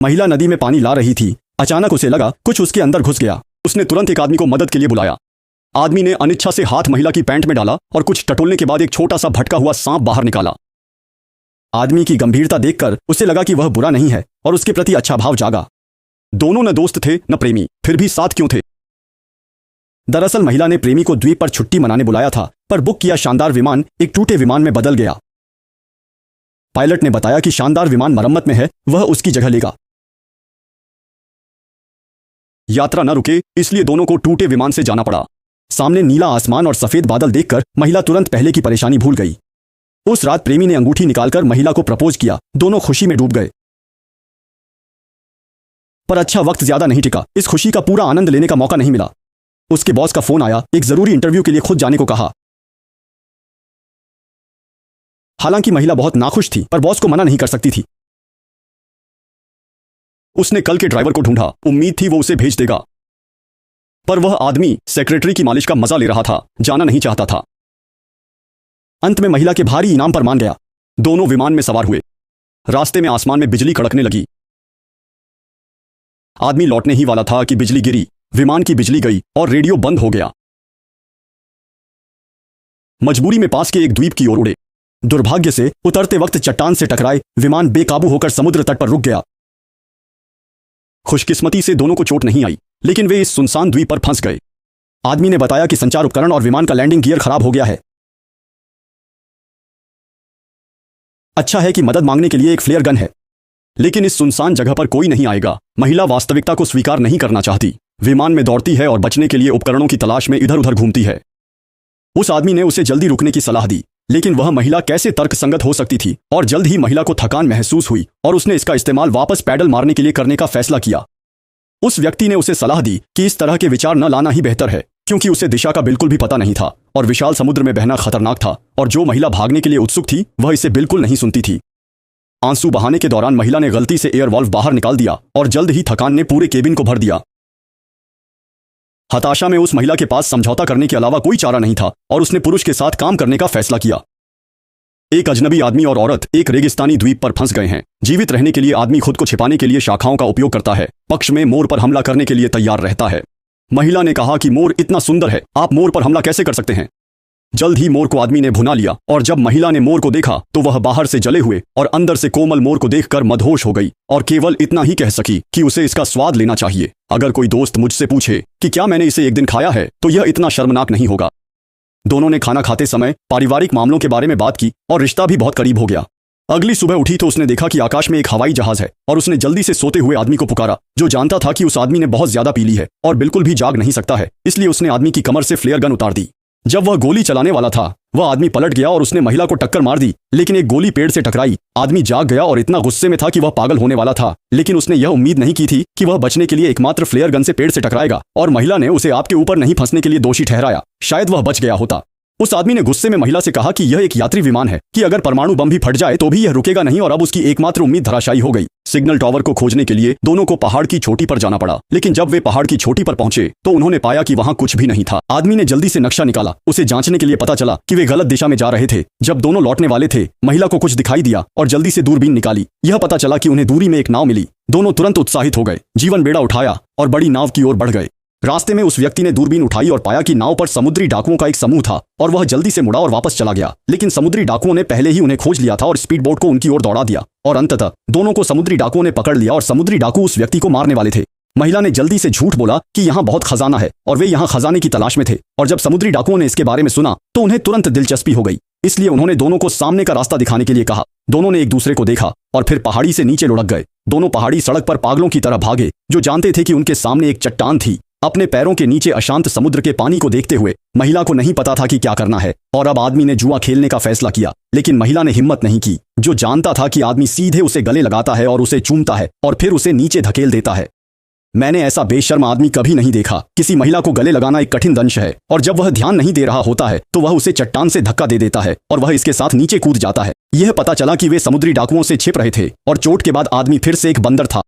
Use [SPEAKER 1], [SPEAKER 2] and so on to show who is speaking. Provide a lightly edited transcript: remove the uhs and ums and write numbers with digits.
[SPEAKER 1] महिला नदी में पानी ला रही थी। अचानक उसे लगा कुछ उसके अंदर घुस गया। उसने तुरंत एक आदमी को मदद के लिए बुलाया। आदमी ने अनिच्छा से हाथ महिला की पैंट में डाला और कुछ टटोलने के बाद एक छोटा सा भटका हुआ सांप बाहर निकाला। आदमी की गंभीरता देखकर उसे लगा कि वह बुरा नहीं है और उसके प्रति अच्छा भाव जागा। दोनों न दोस्त थे न प्रेमी, फिर भी साथ क्यों थे? दरअसल महिला ने प्रेमी को द्वीप पर छुट्टी मनाने बुलाया था, पर बुक किया शानदार विमान एक टूटे विमान में बदल गया। पायलट ने बताया कि शानदार विमान मरम्मत में है, वह उसकी जगह लेगा। यात्रा न रुके, इसलिए दोनों को टूटे विमान से जाना पड़ा। सामने नीला आसमान और सफेद बादल देखकर महिला तुरंत पहले की परेशानी भूल गई। उस रात प्रेमी ने अंगूठी निकालकर महिला को प्रपोज किया। दोनों खुशी में डूब गए। पर अच्छा वक्त ज्यादा नहीं टिका। इस खुशी का पूरा आनंद लेने का मौका नहीं मिला। उसके बॉस का फोन आया, एक जरूरी इंटरव्यू के लिए खुद जाने को कहा। हालांकि महिला बहुत नाखुश थी, पर बॉस को मना नहीं कर सकती थी। उसने कल के ड्राइवर को ढूंढा, उम्मीद थी वो उसे भेज देगा, पर वह आदमी सेक्रेटरी की मालिश का मजा ले रहा था, जाना नहीं चाहता था। अंत में महिला के भारी इनाम पर मान गया। दोनों विमान में सवार हुए। रास्ते में आसमान में बिजली कड़कने लगी। आदमी लौटने ही वाला था कि बिजली गिरी, विमान की बिजली गई और रेडियो बंद हो गया। मजबूरी में पास के एक द्वीप की ओर उड़े। दुर्भाग्य से उतरते वक्त चट्टान से टकराए विमान बेकाबू होकर समुद्र तट पर रुक गया। खुशकिस्मती से दोनों को चोट नहीं आई, लेकिन वे इस सुनसान द्वीप पर फंस गए। आदमी ने बताया कि संचार उपकरण और विमान का लैंडिंग गियर खराब हो गया है। अच्छा है कि मदद मांगने के लिए एक फ्लेयर गन है, लेकिन इस सुनसान जगह पर कोई नहीं आएगा। महिला वास्तविकता को स्वीकार नहीं करना चाहती। विमान में दौड़ती है और बचने के लिए उपकरणों की तलाश में इधर उधर घूमती है। उस आदमी ने उसे जल्दी रुकने की सलाह दी, लेकिन वह महिला कैसे तर्कसंगत हो सकती थी? और जल्द ही महिला को थकान महसूस हुई और उसने इसका इस्तेमाल वापस पैडल मारने के लिए करने का फैसला किया। उस व्यक्ति ने उसे सलाह दी कि इस तरह के विचार न लाना ही बेहतर है, क्योंकि उसे दिशा का बिल्कुल भी पता नहीं था और विशाल समुद्र में बहना खतरनाक था, और जो महिला भागने के लिए उत्सुक थी वह इसे बिल्कुल नहीं सुनती थी। आंसू बहाने के दौरान महिला ने गलती से एयर वाल्व बाहर निकाल दिया और जल्द ही थकान ने पूरे केबिन को भर दिया। हताशा में उस महिला के पास समझौता करने के अलावा कोई चारा नहीं था और उसने पुरुष के साथ काम करने का फैसला किया। एक अजनबी आदमी और औरत एक रेगिस्तानी द्वीप पर फंस गए हैं। जीवित रहने के लिए आदमी खुद को छिपाने के लिए शाखाओं का उपयोग करता है, पक्ष में मोर पर हमला करने के लिए तैयार रहता है। महिला ने कहा कि मोर इतना सुंदर है, आप मोर पर हमला कैसे कर सकते हैं? जल्द ही मोर को आदमी ने भुना लिया और जब महिला ने मोर को देखा तो वह बाहर से जले हुए और अंदर से कोमल मोर को देखकर मदहोश हो गई और केवल इतना ही कह सकी कि उसे इसका स्वाद लेना चाहिए। अगर कोई दोस्त मुझसे पूछे कि क्या मैंने इसे एक दिन खाया है, तो यह इतना शर्मनाक नहीं होगा। दोनों ने खाना खाते समय पारिवारिक मामलों के बारे में बात की और रिश्ता भी बहुत करीब हो गया। अगली सुबह उठी तो उसने देखा कि आकाश में एक हवाई जहाज है और उसने जल्दी से सोते हुए आदमी को पुकारा, जो जानता था कि उस आदमी ने बहुत ज्यादा पी ली है और बिल्कुल भी जाग नहीं सकता है। इसलिए उसने आदमी की कमर से फ्लेयर गन उतार दी। जब वह गोली चलाने वाला था, वह आदमी पलट गया और उसने महिला को टक्कर मार दी, लेकिन एक गोली पेड़ से टकराई। आदमी जाग गया और इतना गुस्से में था कि वह पागल होने वाला था, लेकिन उसने यह उम्मीद नहीं की थी कि वह बचने के लिए एकमात्र फ्लेयर गन से पेड़ से टकराएगा और महिला ने उसे आपके ऊपर नहीं फंसने के लिए दोषी ठहराया। शायद वह बच गया होता। उस आदमी ने गुस्से में महिला से कहा कि यह एक यात्री विमान है, कि अगर परमाणु बम भी फट जाए तो भी यह रुकेगा नहीं, और अब उसकी एकमात्र उम्मीद धराशायी हो गई। सिग्नल टावर को खोजने के लिए दोनों को पहाड़ की चोटी पर जाना पड़ा, लेकिन जब वे पहाड़ की चोटी पर पहुंचे तो उन्होंने पाया कि वहां कुछ भी नहीं था। आदमी ने जल्दी से नक्शा निकाला। उसे जांचने के लिए पता चला कि वे गलत दिशा में जा रहे थे। जब दोनों लौटने वाले थे, महिला को कुछ दिखाई दिया और जल्दी से दूरबीन निकाली। यह पता चला कि उन्हें दूरी में एक नाव मिली। दोनों तुरंत उत्साहित हो गए, जीवन बेड़ा उठाया और बड़ी नाव की ओर बढ़ गए। रास्ते में उस व्यक्ति ने दूरबीन उठाई और पाया कि नाव पर समुद्री डाकुओं का एक समूह था और वह जल्दी से मुड़ा और वापस चला गया, लेकिन समुद्री डाकुओं ने पहले ही उन्हें खोज लिया था और स्पीड बोट को उनकी ओर दौड़ा दिया और अंततः दोनों को समुद्री डाकुओं ने पकड़ लिया और समुद्री डाकू उस व्यक्ति को मारने वाले थे। महिला ने जल्दी से झूठ बोला कि यहाँ बहुत खजाना है और वे यहाँ खजाने की तलाश में थे, और जब समुद्री डाकुओं ने इसके बारे में सुना तो उन्हें तुरंत दिलचस्पी हो गई। इसलिए उन्होंने दोनों को सामने का रास्ता दिखाने के लिए कहा। दोनों ने एक दूसरे को देखा और फिर पहाड़ी से नीचे लुढ़क गए। दोनों पहाड़ी सड़क पर पागलों की तरह भागे, जो जानते थे कि उनके सामने एक चट्टान थी। अपने पैरों के नीचे अशांत समुद्र के पानी को देखते हुए महिला को नहीं पता था कि क्या करना है, और अब आदमी ने जुआ खेलने का फैसला किया, लेकिन महिला ने हिम्मत नहीं की, जो जानता था कि आदमी सीधे उसे गले लगाता है और उसे चूमता है और फिर उसे नीचे धकेल देता है। मैंने ऐसा बेशर्म आदमी कभी नहीं देखा। किसी महिला को गले लगाना एक कठिन दंश है, और जब वह ध्यान नहीं दे रहा होता है तो वह उसे चट्टान से धक्का दे देता है और वह इसके साथ नीचे कूद जाता है। यह पता चला कि वे समुद्री डाकुओं से छिप रहे थे और चोट के बाद आदमी फिर से एक बंदर था।